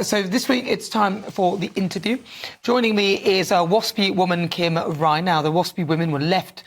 So this week it's time for the interview. Joining me is WASPI Woman Kim Rye. Now, the WASPI women were left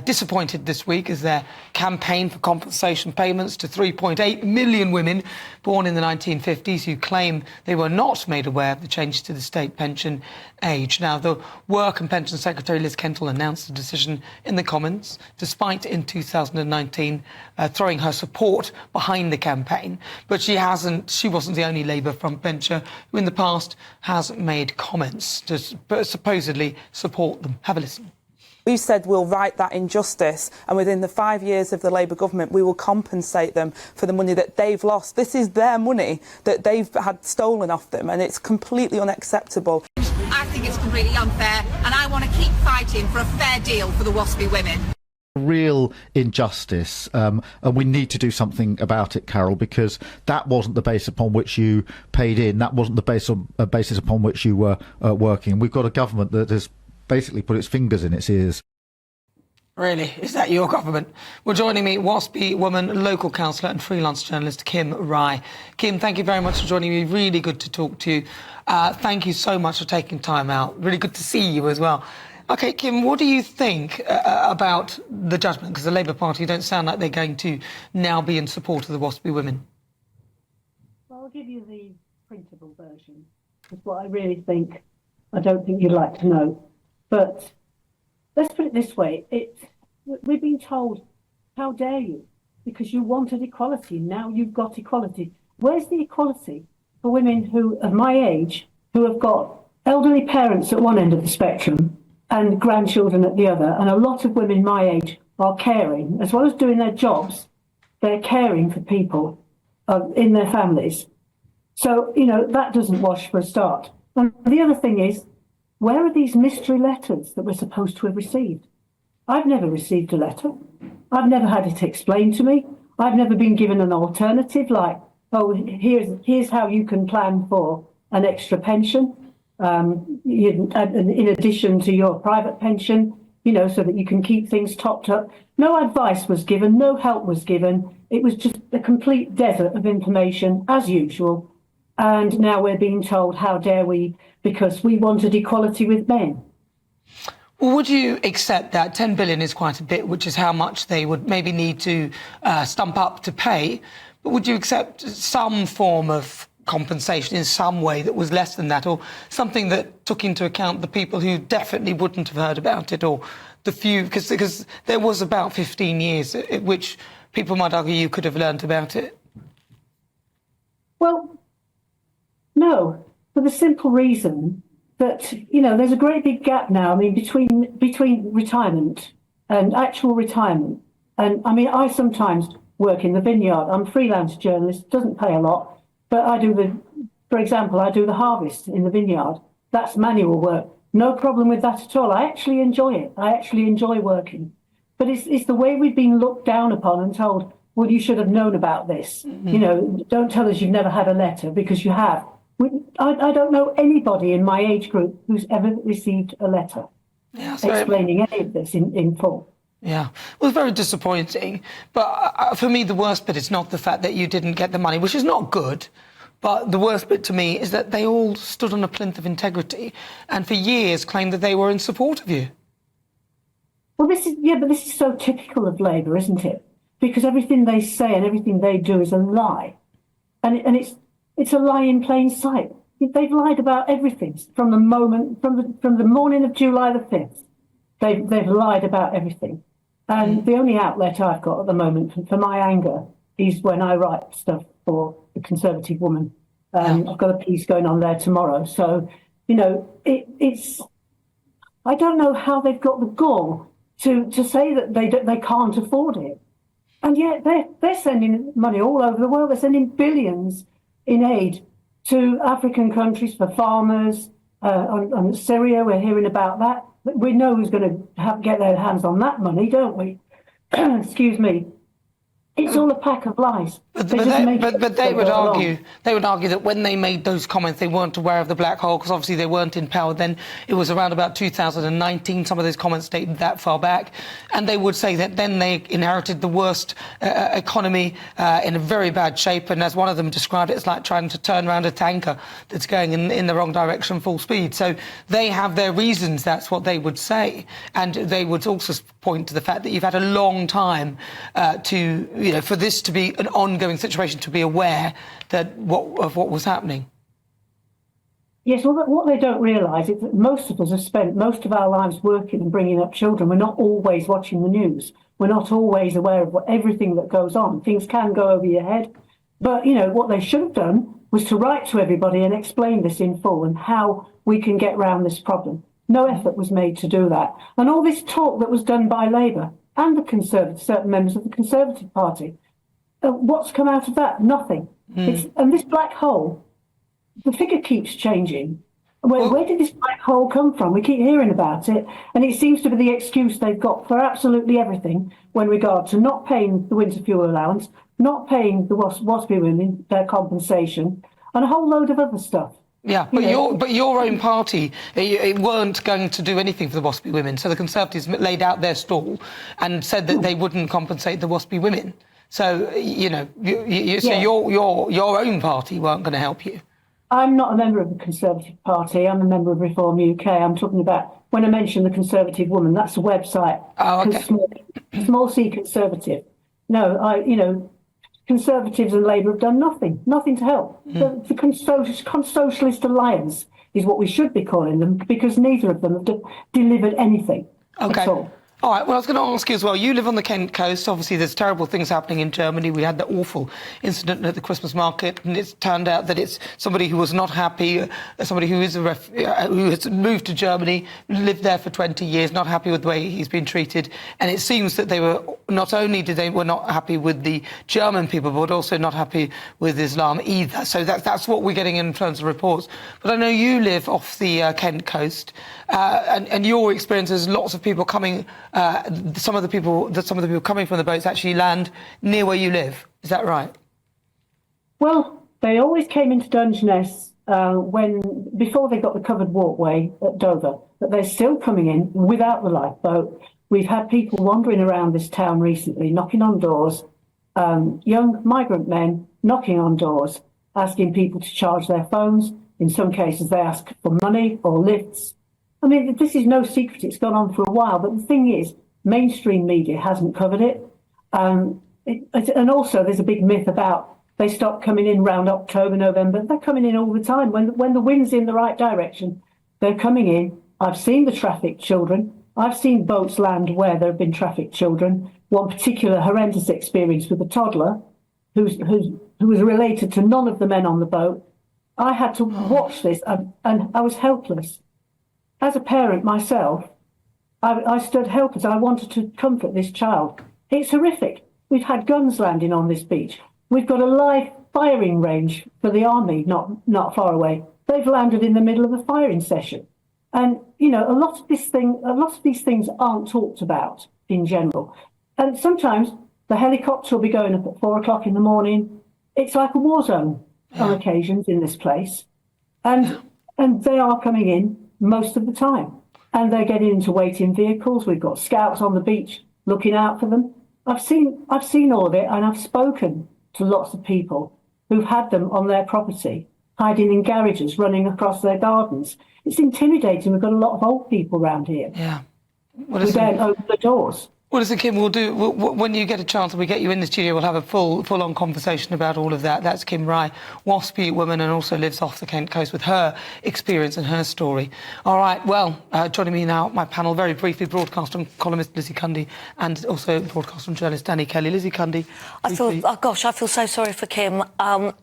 disappointed this week as their campaign for compensation payments to 3.8 million women born in the 1950s who claim they were not made aware of the changes to the state pension age. Now, the Work and Pension Secretary Liz Kentel announced the decision in the Commons, despite in 2019 throwing her support behind the campaign. But she wasn't the only Labour frontbencher who in the past has made comments to supposedly support them. Have a listen. We've said we'll right that injustice, and within the 5 years of the Labour government we will compensate them for the money that they've lost. This is their money that they've had stolen off them, and it's completely unacceptable. I think it's completely unfair, and I want to keep fighting for a fair deal for the WASPI women. Real injustice, and we need to do something about it, Carol, because that wasn't the base upon which you paid in. That wasn't the basis upon which you were working. We've got a government that has basically put its fingers in its ears. Really? Is that your government? Well, joining me, WASPI woman, local councillor and freelance journalist Kim Rye. Kim, thank you very much for joining me. Really good to talk to you. Thank you so much for taking time out. Really good to see you as well. OK, Kim, what do you think about the judgment? Because the Labour Party don't sound like they're going to now be in support of the WASPI women. Well, I'll give you the printable version. That's what I really think. I don't think you'd like to know. But let's put it this way. We've been told, how dare you? Because you wanted equality. Now you've got equality. Where's the equality for women who, of my age, who have got elderly parents at one end of the spectrum and grandchildren at the other? And a lot of women my age are caring. As well as doing their jobs, they're caring for people in their families. So, you know, that doesn't wash for a start. And the other thing is, where are these mystery letters that we're supposed to have received? I've never received a letter. I've never had it explained to me. I've never been given an alternative like, oh, here's how you can plan for an extra pension in addition to your private pension, you know, so that you can keep things topped up. No advice was given, no help was given. It was just a complete desert of information, as usual. And now we're being told, how dare we, because we wanted equality with men. Well, would you accept that 10 billion is quite a bit, which is how much they would maybe need to stump up to pay? But would you accept some form of compensation in some way that was less than that, or something that took into account the people who definitely wouldn't have heard about it, or the few, because there was about 15 years at which people might argue you could have learnt about it? Well, no, for the simple reason that, you know, there's a great big gap now, I mean, between retirement and actual retirement. And I mean, I sometimes work in the vineyard. I'm a freelance journalist, doesn't pay a lot, but I do for example, I do the harvest in the vineyard. That's manual work. No problem with that at all. I actually enjoy it. I actually enjoy working. But it's the way we've been looked down upon and told, well, you should have known about this. Mm-hmm. You know, don't tell us you've never had a letter, because you have. I don't know anybody in my age group who's ever received a letter explaining any of this in full. Yeah, well, it's very disappointing. But for me, the worst bit is not the fact that you didn't get the money, which is not good. But the worst bit to me is that they all stood on a plinth of integrity and for years claimed that they were in support of you. Well, this is so typical of Labour, isn't it? Because everything they say and everything they do is a lie. And it's a lie in plain sight. They've lied about everything from the morning of July the 5th. They've lied about everything. And the only outlet I've got at the moment for my anger is when I write stuff for the Conservative Woman. I've got a piece going on there tomorrow. So, you know, it's I don't know how they've got the gall to say that they can't afford it. And yet they're sending money all over the world. They're sending billions in aid to African countries for farmers. On Syria, we're hearing about that. We know who's going to get their hands on that money, don't we? Excuse me. It's all a pack of lies. But They would argue that when they made those comments, they weren't aware of the black hole because obviously they weren't in power then. It was around about 2019. Some of those comments dated that far back, and they would say that then they inherited the worst economy in a very bad shape. And as one of them described it, it's like trying to turn around a tanker that's going in the wrong direction full speed. So they have their reasons. That's what they would say, and they would also point to the fact that you've had a long time for this to be an ongoing situation, to be aware of what was happening. Yes, well, what they don't realise is that most of us have spent most of our lives working and bringing up children. We're not always watching the news. We're not always aware of everything that goes on. Things can go over your head. But, what they should have done was to write to everybody and explain this in full and how we can get around this problem. No effort was made to do that. And all this talk that was done by Labour and the Conservative, certain members of the Conservative Party, what's come out of that? Nothing. And this black hole, the figure keeps changing. Where did this black hole come from? We keep hearing about it, and it seems to be the excuse they've got for absolutely everything when regard to not paying the winter fuel allowance, not paying the WASPI women their compensation, and a whole load of other stuff. Yeah, but your own party weren't going to do anything for the WASPI women, so the Conservatives laid out their stall and said that they wouldn't compensate the WASPI women. So so your own party weren't going to help you. I'm not a member of the Conservative Party. I'm a member of Reform UK. I'm talking about, when I mention the Conservative Woman, that's a website. Oh, okay. Small C Conservative. No, Conservatives and Labour have done nothing to help. The Socialist Alliance is what we should be calling them, because neither of them have delivered anything at all. All right, well, I was going to ask you as well, you live on the Kent coast. Obviously, there's terrible things happening in Germany. We had the awful incident at the Christmas market, and it's turned out that it's somebody who was not happy, somebody who is who has moved to Germany, lived there for 20 years, not happy with the way he's been treated. And it seems that they were were not happy with the German people, but also not happy with Islam either. So that's what we're getting in terms of reports. But I know you live off the Kent coast, and your experience is lots of people coming. Some of the people coming from the boats actually land near where you live. Is that right? Well, they always came into Dungeness before they got the covered walkway at Dover, but they're still coming in without the lifeboat. We've had people wandering around this town recently, knocking on doors, young migrant men knocking on doors, asking people to charge their phones. In some cases, they ask for money or lifts. I mean, this is no secret. It's gone on for a while. But the thing is, mainstream media hasn't covered it. And also, there's a big myth about they stop coming in around October, November. They're coming in all the time. When the wind's in the right direction, they're coming in. I've seen the trafficked children. I've seen boats land where there have been trafficked children. One particular horrendous experience with a toddler who was related to none of the men on the boat. I had to watch this and I was helpless. As a parent myself, I stood helpless. I wanted to comfort this child. It's horrific. We've had guns landing on this beach. We've got a live firing range for the army not far away. They've landed in the middle of a firing session. And, a lot of these things aren't talked about in general. And sometimes the helicopter will be going up at 4 o'clock in the morning. It's like a war zone on occasions in this place. And they are coming in most of the time. And they're getting into waiting vehicles. We've got scouts on the beach looking out for them. I've seen all of it, and I've spoken to lots of people who've had them on their property, hiding in garages, running across their gardens. It's intimidating. We've got a lot of old people around here. Yeah. We don't open the doors. Well, listen, Kim, when you get a chance and we get you in the studio, we'll have a full-on conversation about all of that. That's Kim Rye, WASPI woman, and also lives off the Kent coast with her experience and her story. All right, well, joining me now, my panel, very briefly, broadcaster and columnist Lizzie Cundy, and also broadcaster and journalist Danny Kelly. Lizzie Cundy. I feel so sorry for Kim.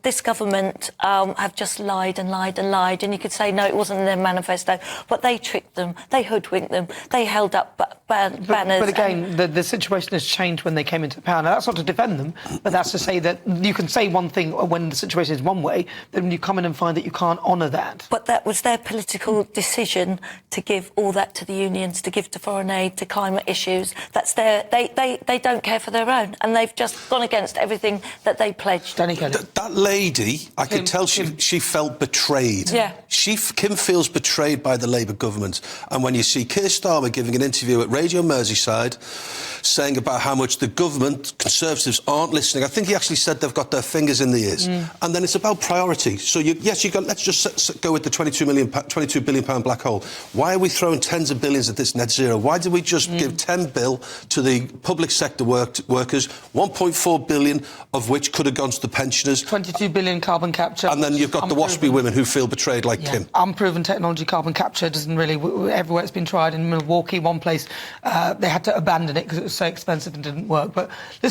This government have just lied and lied and lied, and you could say, no, it wasn't in their manifesto, but they tricked them, they hoodwinked them, they held up banners. But again, the situation has changed when they came into power. Now, that's not to defend them, but that's to say that you can say one thing when the situation is one way, then when you come in and find that you can't honour that. But that was their political decision to give all that to the unions, to give to foreign aid, to climate issues. That's their... They don't care for their own, and they've just gone against everything that they pledged. Danny Kelly. That lady, I could tell she felt betrayed. Yeah. Kim feels betrayed by the Labour government. And when you see Keir Starmer giving an interview at Radio Merseyside saying about how much the government, Conservatives, aren't listening, I think he actually said they've got their fingers in the ears. And then it's about priority. So, let's just go with the £22 billion black hole. Why are we throwing tens of billions at this net zero? Why did we just give 10 bill to the public sector workers, 1.4 billion of which could have gone to the pensioners? 22 billion carbon capture. And then you've got the WASPI women who feel betrayed like Kim. Unproven technology, carbon capture doesn't really... Everywhere it's been tried, in Milwaukee, one place, they had to abandon it because it was so expensive and didn't work. But listen...